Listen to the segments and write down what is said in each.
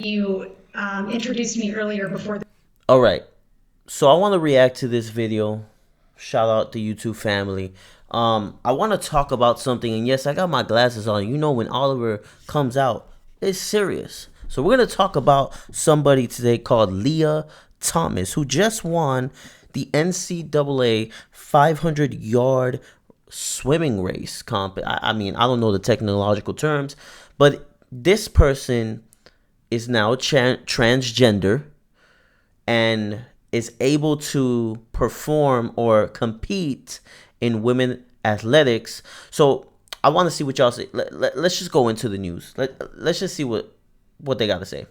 You introduced me earlier before. All right. So I want to react to this video. Shout out the YouTube family. I want to talk about something, and yes, I got my glasses on. You know, when Oliver comes out, it's serious. So we're gonna talk about somebody today called Leah Thomas, who just won the NCAA 500-yard swimming race comp. I mean, I don't know the technological terms, but this person is now transgender and is able to perform or compete in women athletics. So I want to see what y'all say. Let's just go into the news. Let's just see what they got to say.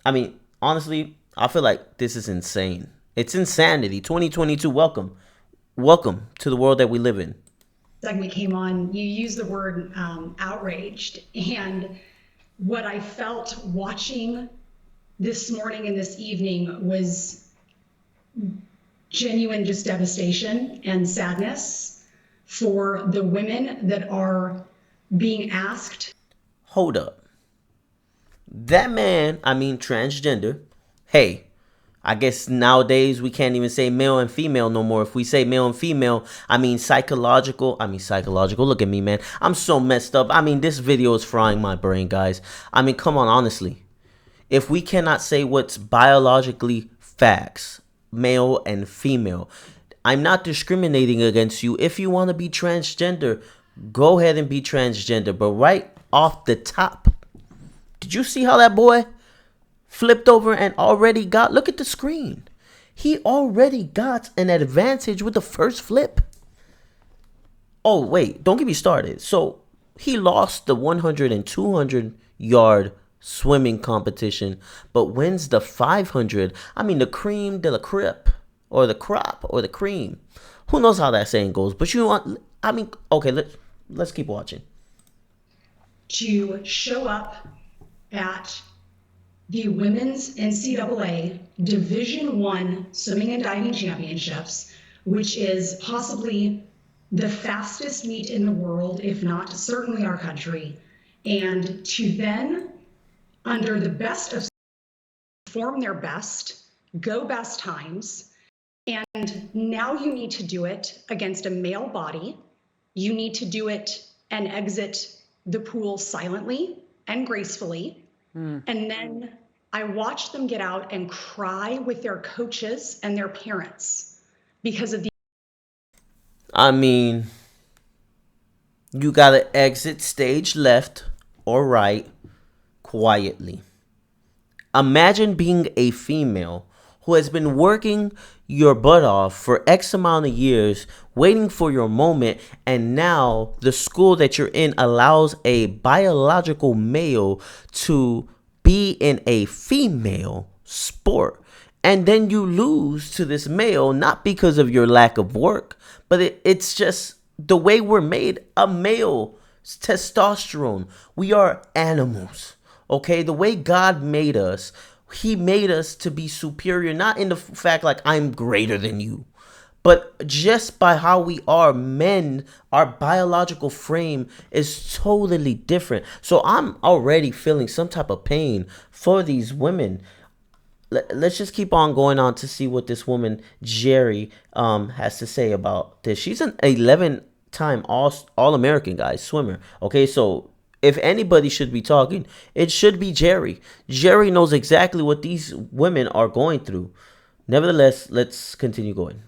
I mean, honestly, I feel like this is insane. It's insanity. 2022. Welcome to the world that we live in. Segment came on, you used the word outraged. And what I felt watching this morning and this evening was genuine just devastation and sadness for the women that are being asked. Hold up. That man, I mean transgender. Hey, I guess nowadays we can't even say male and female no more. If we say male and female, I mean psychological. Look at me, man. I'm so messed up. I mean, this video is frying my brain, guys. I mean, come on, honestly. If we cannot say what's biologically facts, male and female, I'm not discriminating against you. If you want to be transgender, go ahead and be transgender. But right off the top, did you see how that boy flipped over and already got, look at the screen. He already got an advantage with the first flip. Oh, wait, don't get me started. So he lost the 100 and 200 yard swimming competition, but wins the 500. I mean, the cream de la crep, or the crop, or the cream. Who knows how that saying goes? But you want, I mean, okay, let's keep watching. To show up at the Women's NCAA Division I Swimming and Diving Championships, which is possibly the fastest meet in the world, if not certainly our country, and to then, under the best of, perform their best, go best times, and now you need to do it against a male body. You need to do it and exit the pool silently and gracefully. And then I watched them get out and cry with their coaches and their parents because of the. I mean, you gotta exit stage left or right quietly. Imagine being a female who has been working your butt off for X amount of years, waiting for your moment, and now the school that you're in allows a biological male to be in a female sport. And then you lose to this male, not because of your lack of work, but it's just the way we're made. A male, testosterone. We are animals. Okay, the way God made us, he made us to be superior, not in the fact like I'm greater than you, but just by how we are men, our biological frame is totally different. So I'm already feeling some type of pain for these women. Let's just keep on going on to see what this woman Jerry has to say about this. She's an 11-time All-American, guys, swimmer. Okay, so if anybody should be talking, it should be Jerry. Jerry knows exactly what these women are going through. Nevertheless, let's continue going.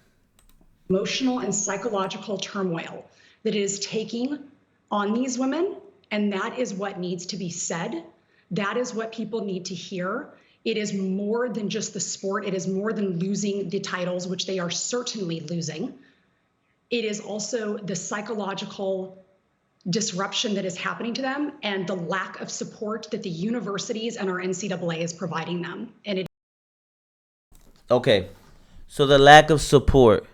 Emotional and psychological turmoil that it is taking on these women. And that is what needs to be said. That is what people need to hear. It is more than just the sport. It is more than losing the titles, which they are certainly losing. It is also the psychological disruption that is happening to them and the lack of support that the universities and our NCAA is providing them. And it. Okay, so the lack of support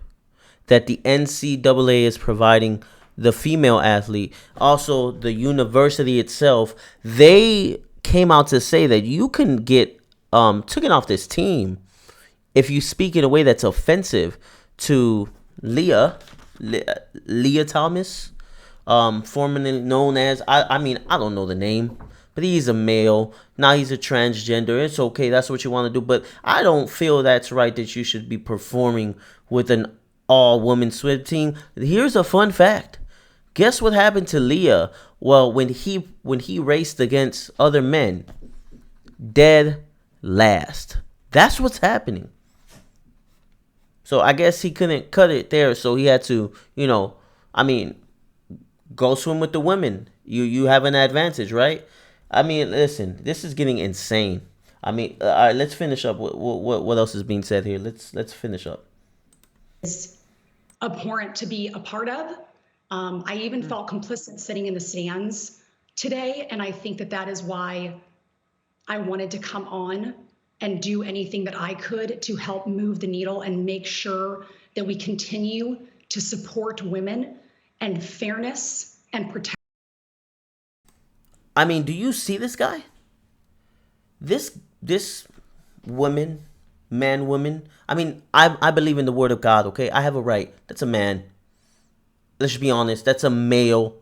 that the NCAA is providing the female athlete, also the university itself, they came out to say that you can get taken off this team if you speak in a way that's offensive to Leah Thomas, formerly known as, I mean, I don't know the name, But he's a male. Now he's a transgender. It's okay. That's what you want to do. But I don't feel that's right that you should be performing with an all-woman swim team. Here's a fun fact. Guess what happened to Leah? Well, when he raced against other men, dead last. That's what's happening. So I guess he couldn't cut it there, so he had to, I mean, go swim with the women. You have an advantage, right? I mean, listen, this is getting insane. I mean, all right, let's finish up. What else is being said here? Let's finish up. It's abhorrent to be a part of. I even felt complicit sitting in the stands today, and I think that that is why I wanted to come on and do anything that I could to help move the needle and make sure that we continue to support women and fairness and protect. I mean, do you see this guy? This woman, woman. I mean, I believe in the word of God, okay? I have a right. That's a man. Let's be honest. That's a male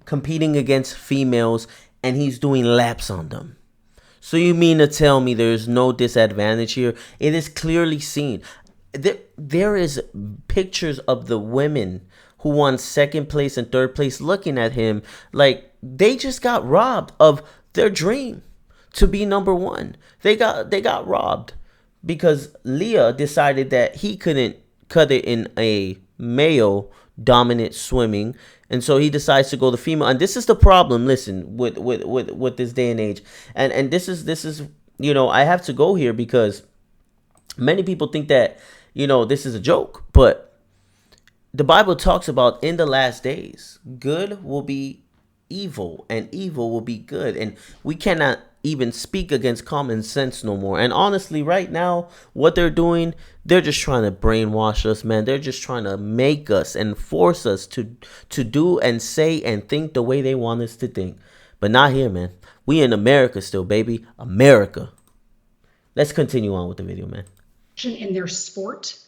competing against females, and he's doing laps on them. So you mean to tell me there's no disadvantage here? It is clearly seen. There is pictures of the women who won second place and third place looking at him like they just got robbed of their dream to be number one. They got robbed because Leah decided that he couldn't cut it in a male dominant swimming, and so he decides to go the female. And this is the problem, listen, with this day and age. And this is I have to go here because many people think that this is a joke, but the Bible talks about in the last days, good will be evil and evil will be good. And we cannot even speak against common sense no more. And honestly, right now, what they're doing, they're just trying to brainwash us, man. They're just trying to make us and force us to do and say and think the way they want us to think. But not here, man. We in America still, baby. America. Let's continue on with the video, man. In their sport,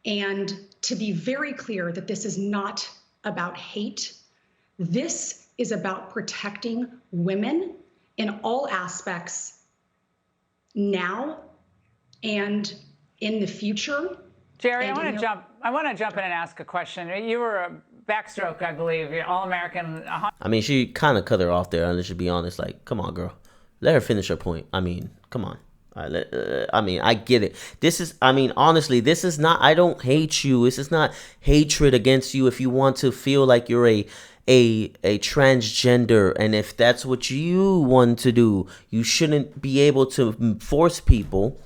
and to be very clear that this is not about hate. This is about protecting women in all aspects now and in the future. Jerry, I want to jump in and ask a question. You were a backstroke, I believe, All-American. I mean, she kind of cut her off there, let's be honest. Like, come on, girl. Let her finish her point. I mean, come on. I mean, I get it. Honestly, this is not, I don't hate you. This is not hatred against you if you want to feel like you're a transgender, and if that's what you want to do, you shouldn't be able to force people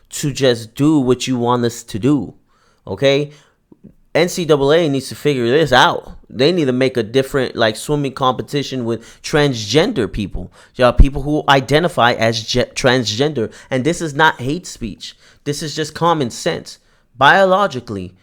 to just do what you want us to do, okay? NCAA needs to figure this out. They need to make a different swimming competition with transgender people. People who identify as transgender. And this is not hate speech. This is just common sense. Biologically,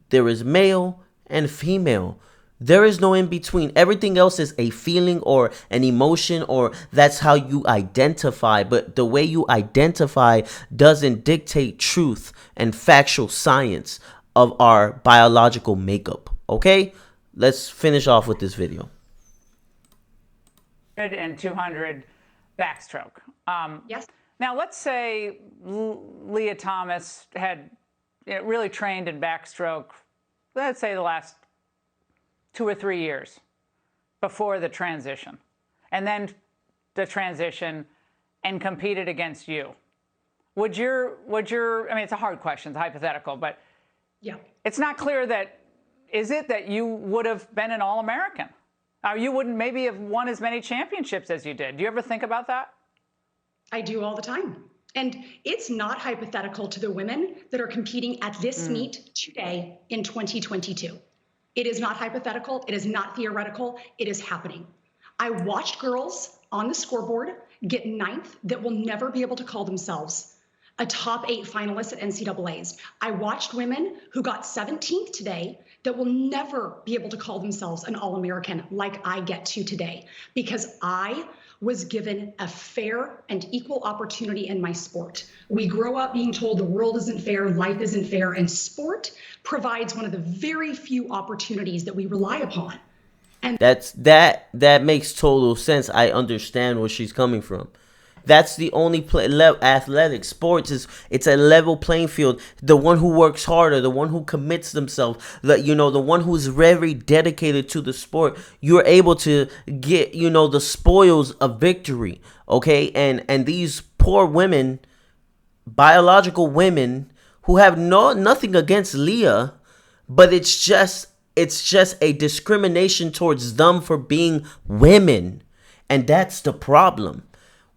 there is male and female. There is no in between. Everything else is a feeling or an emotion, or that's how you identify. But the way you identify doesn't dictate truth and factual science of our biological makeup. Okay? Let's finish off with this video. And 200 backstroke. Yes. Now, let's say Leah Thomas had really trained in backstroke, let's say the last 2 or 3 years before the transition, and then the transition and competed against you. Would your, I mean, it's a hard question, it's hypothetical, but yeah, it's not clear is it that you would have been an All-American? Or you wouldn't maybe have won as many championships as you did. Do you ever think about that? I do all the time. And it's not hypothetical to the women that are competing at this meet today in 2022. It is not hypothetical. It is not theoretical. It is happening. I watched girls on the scoreboard get 9th that will never be able to call themselves a top 8 finalist at NCAAs. I watched women who got 17th today that will never be able to call themselves an All-American like I get to today, because I was given a fair and equal opportunity in my sport. We grow up being told the world isn't fair, life isn't fair, and sport provides one of the very few opportunities that we rely upon. And that makes total sense. I understand where she's coming from. That's the only athletic sports is it's a level playing field. The one who works harder, the one who commits themselves, the one who's very dedicated to the sport, you're able to get the spoils of victory. Okay, and these poor women, biological women who have nothing against Leah, but it's just a discrimination towards them for being women, and that's the problem.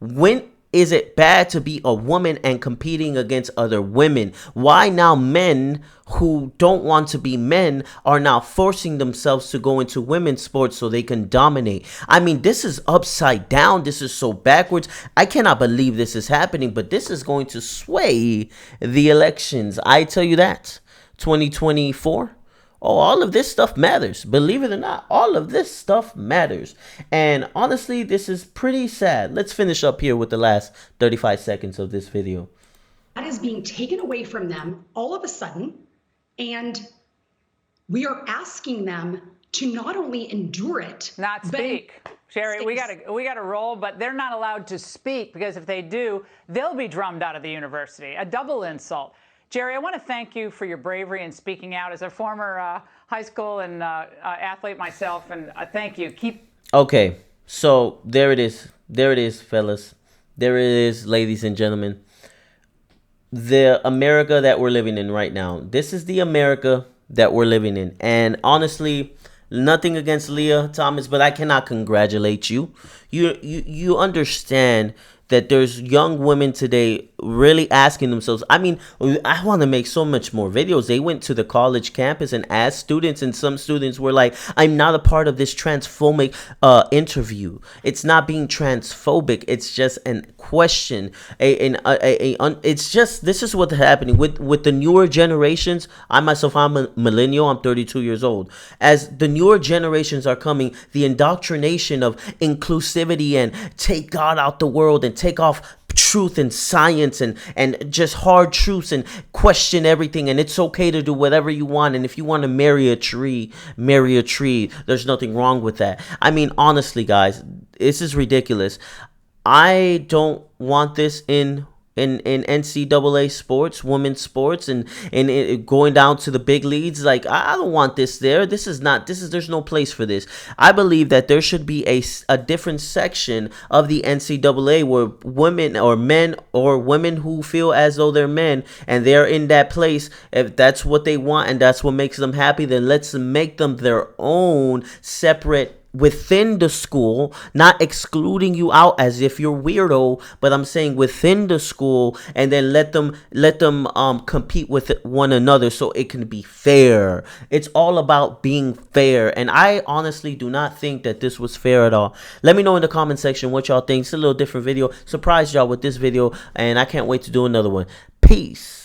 When is it bad to be a woman and competing against other women? Why now men who don't want to be men are now forcing themselves to go into women's sports so they can dominate? I mean, this is upside down. This is so backwards. I cannot believe this is happening, but this is going to sway the elections. I tell you that. 2024. Oh, all of this stuff matters. Believe it or not, all of this stuff matters. And honestly, this is pretty sad. Let's finish up here with the last 35 seconds of this video. that is being taken away from them all of a sudden. And we are asking them to not only endure it, Not speak. Sherry, we gotta roll, but they're not allowed to speak because if they do, they'll be drummed out of the university. A double insult. Jerry, I want to thank you for your bravery in speaking out as a former high school and athlete myself, and thank you. Okay, so there it is. There it is, fellas. There it is, ladies and gentlemen. The America that we're living in right now. This is the America that we're living in. And honestly, nothing against Leah Thomas, but I cannot congratulate you. You understand that there's young women today really asking themselves. I mean, I want to make so much more videos. They went to the college campus and asked students, and some students were like, I'm not a part of this transphobic interview. It's not being transphobic. It's just a question. It's just, this is what's happening with the newer generations. I'm a millennial. I'm 32 years old. As the newer generations are coming, the indoctrination of inclusivity and take God out the world and take off truth and science and just hard truths and question everything, and it's okay to do whatever you want, and if you want to marry a tree, there's nothing wrong with that. I mean, honestly, guys, this is ridiculous. I don't want this in NCAA sports, women's sports, and it going down to the big leagues. Like, I don't want this there. There's no place for this. I believe that there should be a different section of the NCAA where women or men or women who feel as though they're men and they're in that place, if that's what they want and that's what makes them happy, then let's make them their own separate within the school, not excluding you out as if you're weirdo, but I'm saying within the school, and then let them compete with one another so it can be fair. It's all about being fair, and I honestly do not think that this was fair at all. Let me know in the comment section what y'all think. It's a little different video. Surprised y'all with this video, and I can't wait to do another one. Peace.